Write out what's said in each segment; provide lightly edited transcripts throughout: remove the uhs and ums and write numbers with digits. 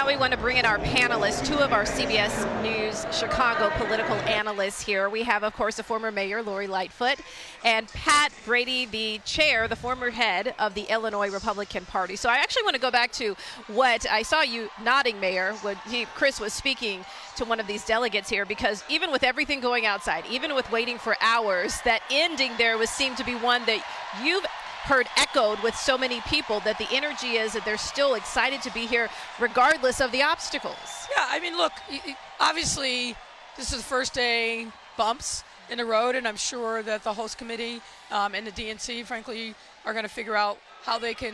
Now we want to bring in our panelists, two of our CBS News Chicago political analysts here. We have, of course, the former mayor, Lori Lightfoot, and Pat Brady, the chair, the former head of the Illinois Republican Party. So I actually want to go back to what I saw you nodding, Mayor, when Chris was speaking to one of these delegates here, because even with everything going outside, even with waiting for hours, that ending there seemed to be one that you've heard echoed with so many people, that the energy is that they're still excited to be here regardless of the obstacles. Yeah, I mean, look, obviously this is the first day bumps in the road, and I'm sure that the host committee and the DNC, frankly, are going to figure out how they can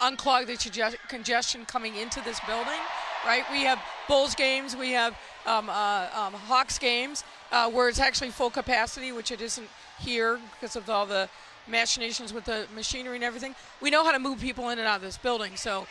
unclog the congestion coming into this building, right? We have Bulls games, we have Hawks games where it's actually full capacity, which it isn't here because of all the machinations with the machinery and everything. We know how to move people in and out of this building, so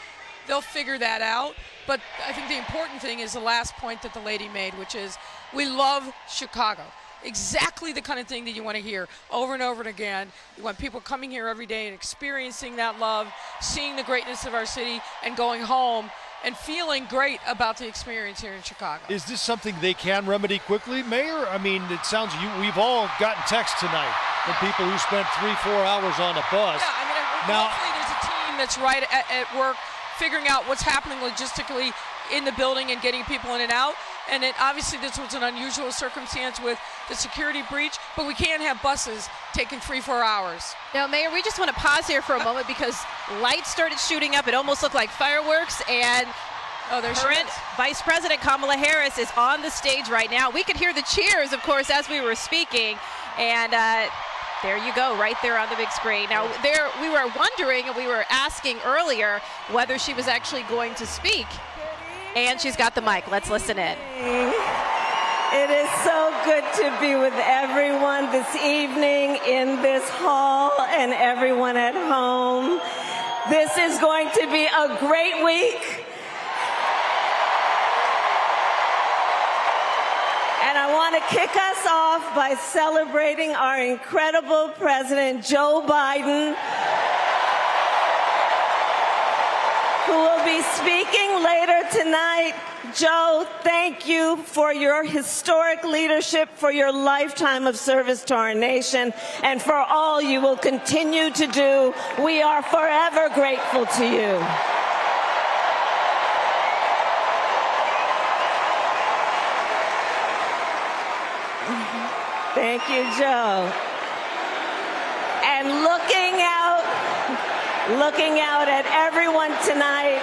they'll figure that out. But I think the important thing is the last point that the lady made, which is we love Chicago. Exactly the kind of thing that you want to hear over and over and again. You want people coming here every day and experiencing that love, seeing the greatness of our city, and going home and feeling great about the experience here in Chicago. Is this something they can remedy quickly, Mayor? I mean, it sounds we've all gotten texts tonight from people who spent 3-4 hours on a bus. Yeah, I mean, hopefully there's a team that's right at work figuring out what's happening logistically in the building and getting people in and out. And then obviously this was an unusual circumstance with the security breach, but we can't have buses taking 3-4 hours. Now, Mayor, we just want to pause here for a moment because lights started shooting up. It almost looked like fireworks, and current Vice President Kamala Harris is on the stage right now. We could hear the cheers, of course, as we were speaking, and there you go, right there on the big screen. Now, we were wondering, and we were asking earlier whether she was actually going to speak. And she's got the mic. Let's listen in. It is so good to be with everyone this evening in this hall and everyone at home. This is going to be a great week. And I want to kick us off by celebrating our incredible President Joe Biden, who will be speaking later tonight. Joe, thank you for your historic leadership, for your lifetime of service to our nation, and for all you will continue to do. We are forever grateful to you. Thank you, Joe. And looking out at everyone tonight,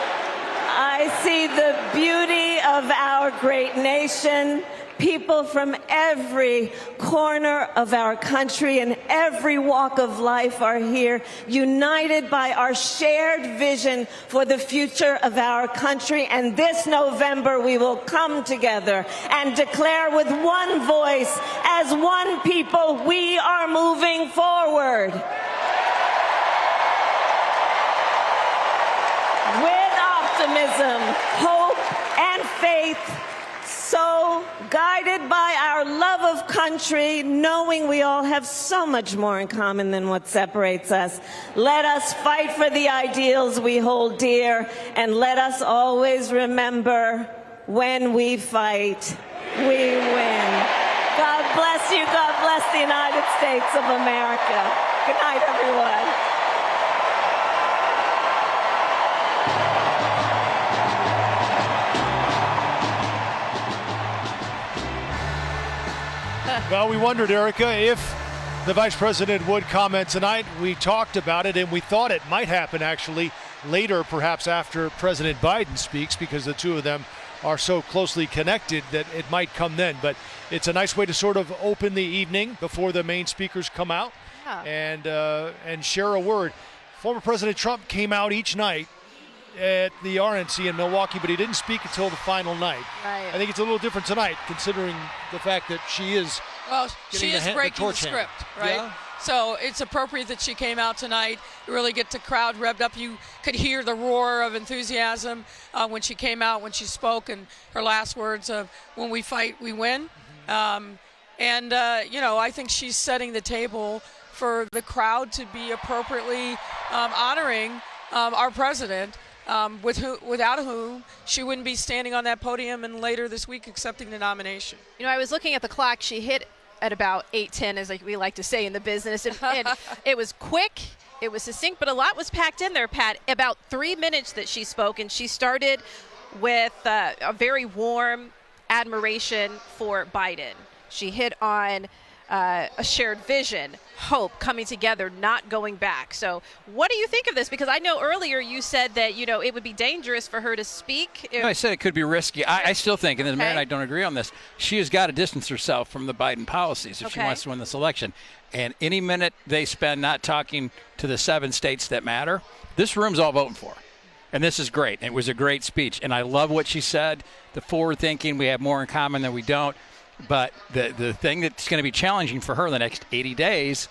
I see the beauty of our great nation. People from every corner of our country and every walk of life are here, united by our shared vision for the future of our country. And this November, we will come together and declare with one voice, as one people, we are moving forward. With optimism, hope, and faith, so guided by our love of country, knowing we all have so much more in common than what separates us. Let us fight for the ideals we hold dear, and let us always remember, when we fight, we win. God bless you. God bless the United States of America. Good night, everyone. Well, we wondered, Erica, if the vice president would comment tonight. We talked about it, and we thought it might happen actually later, perhaps after President Biden speaks, because the two of them are so closely connected that it might come then. But it's a nice way to sort of open the evening before the main speakers come out and share a word. Former President Trump came out each night at the RNC in Milwaukee, but he didn't speak until the final night. Right. I think it's a little different tonight, considering the fact that she is breaking the script, right? Yeah. So it's appropriate that she came out tonight to really get the crowd revved up. You could hear the roar of enthusiasm when she came out, when she spoke, and her last words of, when we fight, we win. I think she's setting the table for the crowd to be appropriately honoring our president without whom she wouldn't be standing on that podium and later this week accepting the nomination. You know, I was looking at the clock. She hit at about 8:10, as we like to say in the business. And it was quick. It was succinct, but a lot was packed in there, Pat. About 3 minutes that she spoke, and she started with a very warm admiration for Biden. She hit on a shared vision, hope, coming together, not going back. So what do you think of this? Because I know earlier you said that, you know, it would be dangerous for her to speak. No, I said it could be risky. I still think, and the mayor and I don't agree on this, she has got to distance herself from the Biden policies if she wants to win this election. And any minute they spend not talking to the 7 states that matter, this room's all voting for her. And this is great. It was a great speech. And I love what she said, the forward thinking, we have more in common than we don't. But the thing that's going to be challenging for her in the next 80 days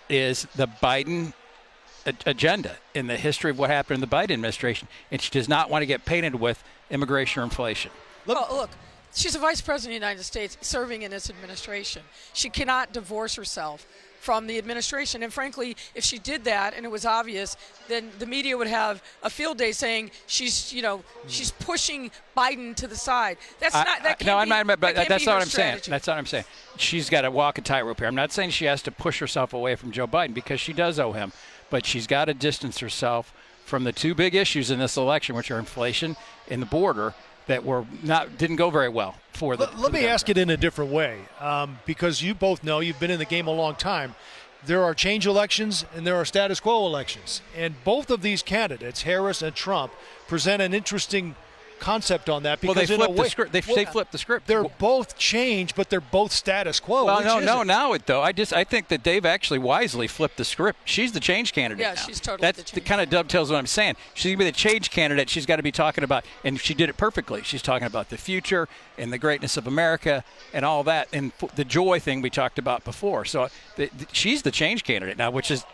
is the Biden agenda in the history of what happened in the Biden administration. And she does not want to get painted with immigration or inflation. Look, she's a vice president of the United States serving in this administration. She cannot divorce herself from the administration. And frankly, if she did that and it was obvious, then the media would have a field day saying she's pushing Biden to the side. That's not that. Can't no, be, I'm not. But that's not what I'm saying. Strategy. That's not what I'm saying. She's got to walk a tightrope here. I'm not saying she has to push herself away from Joe Biden because she does owe him, but she's got to distance herself from the 2 big issues in this election, which are inflation and the border, that didn't go very well for the. Let me ask it in a different way, because you both know, you've been in the game a long time. There are change elections and there are status quo elections, and both of these candidates, Harris and Trump, present an interesting concept on that. Because they flipped the script. They flipped the script. They're both change, but they're both status quo. Well, I think that Dave actually wisely flipped the script. She's the change candidate. Yeah, now. she's totally That's the kind of dovetails what I'm saying. She's going to be the change candidate. She's got to be talking about, and she did it perfectly. She's talking about the future and the greatness of America and all that, and the joy thing we talked about before. So she's the change candidate now, which is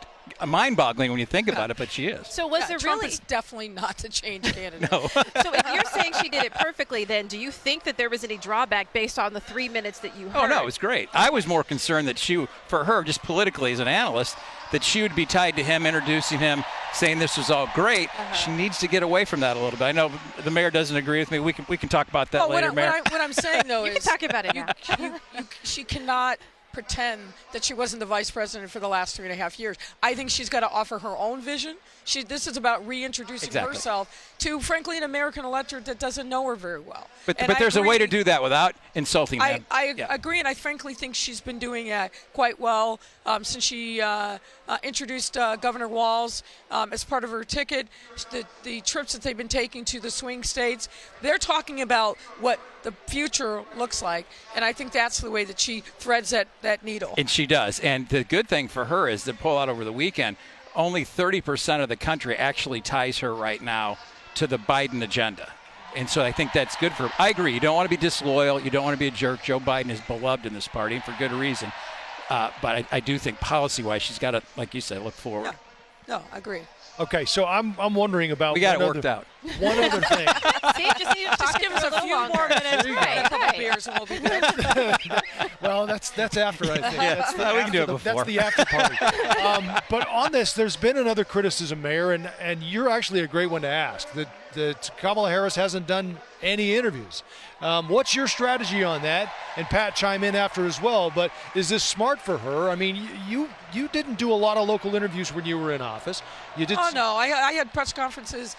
mind-boggling when you think about it, but she is. So was there Trump really? is definitely not the change candidate. No. So if you're saying she did it perfectly, then do you think that there was any drawback based on the 3 minutes that you heard? Oh, no, it was great. I was more concerned that for her, just politically as an analyst, that she would be tied to him, introducing him, saying this was all great. She needs to get away from that a little bit. I know the mayor doesn't agree with me. We can talk about that later, Mayor. What I'm saying, though, You is can talk about it now. she cannot pretend that she wasn't the vice president for the last 3.5 years. I think she's got to offer her own vision. This is about reintroducing herself to, frankly, an American electorate that doesn't know her very well. But there's a way to do that without insulting them. I agree, and I frankly think she's been doing quite well since she introduced Governor Walz as part of her ticket. The trips that they've been taking to the swing states, they're talking about what the future looks like, and I think that's the way that she threads that needle. And she does. And the good thing for her is the poll out over the weekend, only 30% of the country actually ties her right now to the Biden agenda. And so I think that's good for her. I agree. You don't want to be disloyal. You don't want to be a jerk. Joe Biden is beloved in this party, and for good reason. But I do think policy-wise, she's got to, like you said, look forward. No, I agree. Okay, so I'm wondering about. We got it worked out. One other thing. See, just give us a few more minutes, a couple beers, and we'll be good. Well, that's after, I think. Yeah, we can do it before. That's the after party. But on this, there's been another criticism, Mayor, and you're actually a great one to ask. That Kamala Harris hasn't done any interviews. What's your strategy on that? And Pat, chime in after as well. But is this smart for her? I mean, you didn't do a lot of local interviews when you were in office. You did. Oh no, I had press conferences.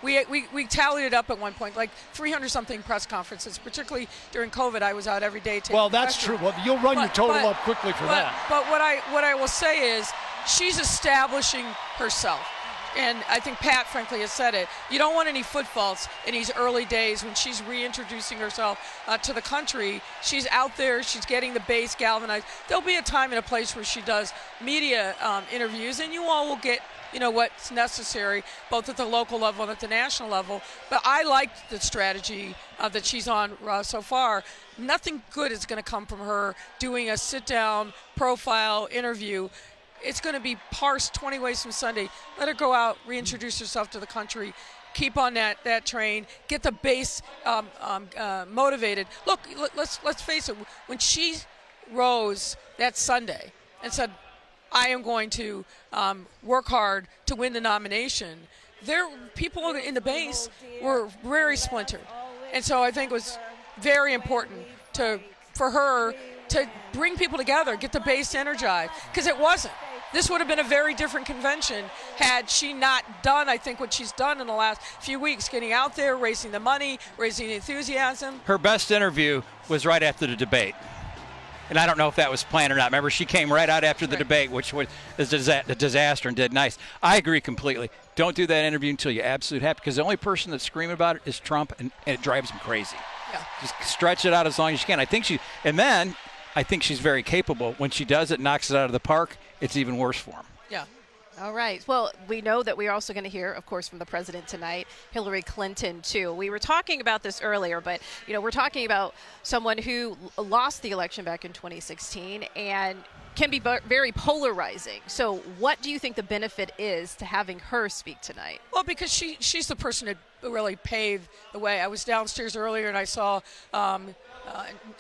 We tallied it up at one point, like 300-something press conferences. Particularly during COVID, I was out every day taking. Well, that's true. Well, you'll run your total up quickly for that. But what I will say is, she's establishing herself. And I think Pat, frankly, has said it. You don't want any foot faults in these early days when she's reintroducing herself to the country. She's out there. She's getting the base galvanized. There'll be a time and a place where she does media interviews, and you all will get what's necessary, both at the local level and at the national level. But I like the strategy that she's on so far. Nothing good is going to come from her doing a sit-down profile interview. It's going to be parsed 20 ways from Sunday. Let her go out, reintroduce herself to the country, keep on that train, get the base motivated. Look, let's face it. When she rose that Sunday and said, "I am going to work hard to win the nomination," people in the base were very splintered. And so I think it was very important for her to bring people together, get the base energized, because it wasn't. This would have been a very different convention had she not done, I think, what she's done in the last few weeks, getting out there, raising the money, raising the enthusiasm. Her best interview was right after the debate. And I don't know if that was planned or not. Remember, she came right out after the debate, which was a disaster, and did nice. I agree completely. Don't do that interview until you're absolutely happy, because the only person that's screaming about it is Trump, and it drives him crazy. Yeah. Just stretch it out as long as you can. I think she's very capable. When she does it, knocks it out of the park, it's even worse for him. Yeah. All right. Well, we know that we're also going to hear, of course, from the president tonight, Hillary Clinton, too. We were talking about this earlier, but, we're talking about someone who lost the election back in 2016 and can be very polarizing. So what do you think the benefit is to having her speak tonight? Well, because she's the person that really paved the way. I was downstairs earlier and I saw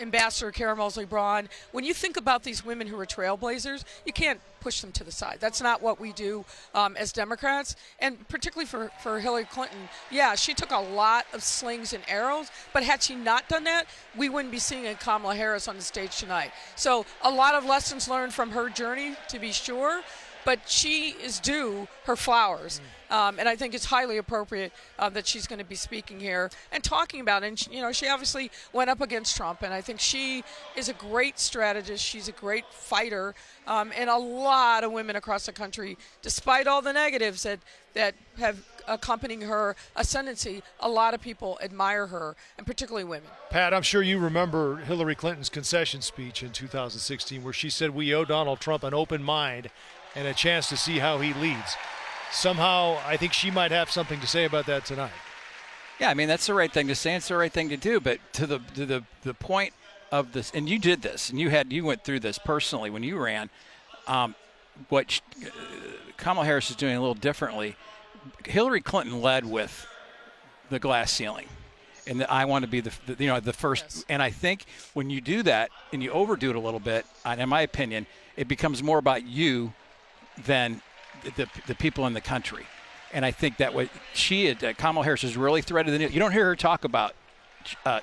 Ambassador Karen Mosley Braun. When you think about these women who are trailblazers, you can't push them to the side. That's not what we do as Democrats, and particularly for Hillary Clinton. Yeah, she took a lot of slings and arrows, but had she not done that, we wouldn't be seeing Kamala Harris on the stage tonight. So a lot of lessons learned from her journey, to be sure, but she is due her flowers. And I think it's highly appropriate that she's going to be speaking here and talking about it. And, she obviously went up against Trump, and I think she is a great strategist. She's a great fighter. And a lot of women across the country, despite all the negatives that have accompanying her ascendancy, a lot of people admire her, and particularly women. Pat, I'm sure you remember Hillary Clinton's concession speech in 2016 where she said we owe Donald Trump an open mind and a chance to see how he leads. Somehow, I think she might have something to say about that tonight. Yeah, I mean, that's the right thing to say. It's the right thing to do. But to the point of this, and you did this, and you went through this personally when you ran. What Kamala Harris is doing a little differently. Hillary Clinton led with the glass ceiling, and I want to be the first. Yes. And I think when you do that and you overdo it a little bit, in my opinion, it becomes more about you than the people in the country. And I think that what Kamala Harris has really threaded the needle. You don't hear her talk about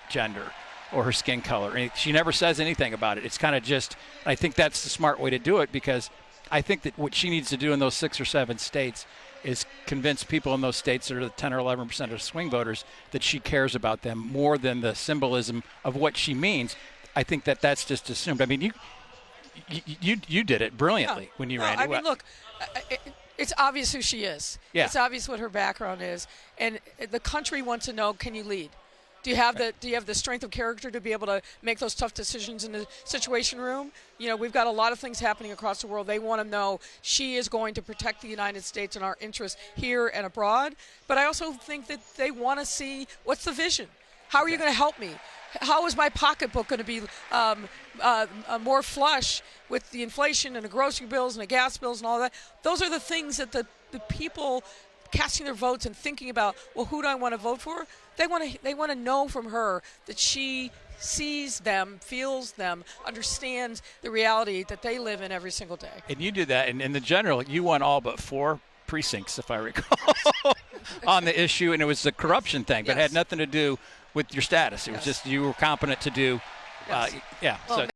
gender or her skin color. She never says anything about it. It's kind of just, I think that's the smart way to do it, because I think that what she needs to do in those 6 or 7 states is convince people in those states that are the 10 or 11% of swing voters that she cares about them more than the symbolism of what she means. I think that's just assumed. I mean, you did it brilliantly when you ran. I mean, look, it's obvious who she is. Yeah. It's obvious what her background is, and the country wants to know: can you lead? Do you have the strength of character to be able to make those tough decisions in the Situation Room? We've got a lot of things happening across the world. They want to know she is going to protect the United States and our interests here and abroad. But I also think that they want to see, what's the vision? How are you going to help me? How is my pocketbook going to be more flush with the inflation and the grocery bills and the gas bills and all that? Those are the things that the people casting their votes and thinking about, well, who do I want to vote for? They want to know from her that she sees them, feels them, understands the reality that they live in every single day. And you did that, and in the general, you won all but 4 precincts, if I recall, on the issue, and it was the corruption thing, but it had nothing to do with your status. It was just you were competent to do, Yes. yeah. Well, so